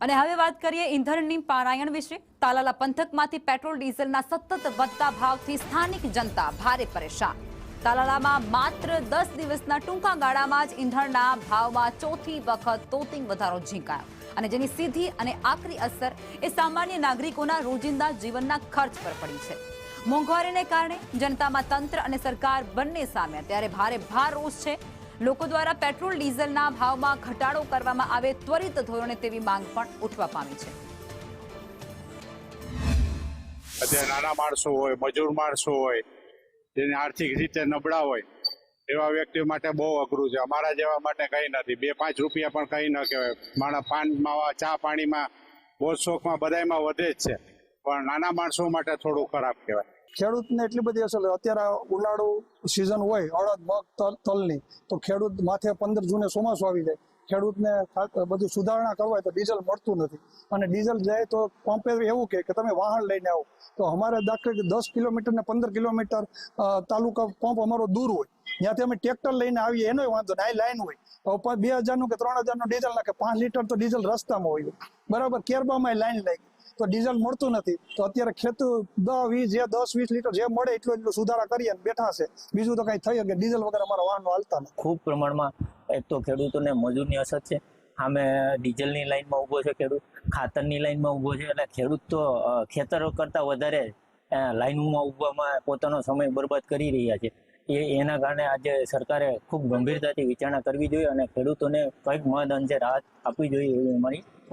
અને હવે વાત કરીએ ઈંધણની પારાયણ વિશે। તાલાલા પંથકમાંથી પેટ્રોલ ડીઝલના સતત વધતા ભાવથી સ્થાનિક જનતા ભારે પરેશાન। તાલાલામાં માત્ર 10 દિવસના ટૂંકા ગાળામાં જ ઈંધણના ભાવમાં ચોથી વખત તોતિંગ વધારો ઝીંકાયો અને જેની સીધી અને આકરી અસર એ સામાન્ય નાગરિકોના રોજિંદા જીવનના ખર્ચ પર પડી છે। મોંઘવારીને કારણે જનતામાં તંત્ર અને સરકાર બંને સામે અત્યારે ભારે રોષ છે। લોકો દ્વારા પેટ્રોલ ડીઝલના ભાવમાં ઘટાડો કરવામાં આવે ત્વરિત ધોરણે તેવી માંગ પણ ઉઠવા પામી છે। અત્યારે નાના માણસો હોય, મજૂર માણસો હોય, જેને આર્થિક રીતે નબળા હોય એવા વ્યક્તિઓ માટે બહુ અઘરું છે। અમારા જેવા માટે કંઈ નથી। 2-5 રૂપિયા પણ કંઈ ન કહેવાય। માણસ પાનમાં, ચા પાણીમાં, બોલશોખમાં બધામાં વધે જ છે, પણ નાના માણસો માટે થોડું ખરાબ કહેવાય। ખેડૂતને એટલી બધી અસર અત્યારે ઉનાળુ સિઝન હોય અડદ મગ તલની તો ખેડૂત માથે 15 જૂને ચોમાસું આવી જાય, ખેડૂતને બધું સુધારણા કરવા હોય તો ડીઝલ મળતું નથી અને ડીઝલ જાય તો પંપે એવું કે તમે વાહન લઈને આવો તો અમારે દાખલા 10 કિલોમીટર ને 15 કિલોમીટર તાલુકા પંપ અમારો દૂર હોય, ત્યાંથી અમે ટ્રેક્ટર લઈને આવીએ એનો વાંધો નહીં, આ લાઈન હોય 2000 કે 3000 ડીઝલ નાખે, 5 લીટર તો ડીઝલ રસ્તામાં હોય બરાબર, કેરબામાં લાઈન લાગી તો ડીઝલ મળતું નથી। તો અત્યારે ખેડૂત 10-20 લીટર જે મળે એટલું સુધારા કરીએ બેઠા છે, બીજું તો કઈ થઈ કે ડીઝલ વગર અમારા વાહનો હાલતા નથી। ખૂબ પ્રમાણમાં એક તો ખેડૂતોને મજૂરની અછત છે, સામે ડીઝલની લાઈનમાં ઊભો છે ખેડૂત, ખાતરની લાઈનમાં ઊભો છે, એટલે ખેડૂત તો ખેતર કરતા વધારે લાઈનમાં ઊભવામાં પોતાનો સમય બરબાદ કરી રહ્યા છે। એના કારણે આજે સરકારે ખૂબ ગંભીરતાથી વિચારણા કરવી જોઈએ અને ખેડૂતોને કંઈક મહદ અંશે રાહત આપવી જોઈએ એવી અમારી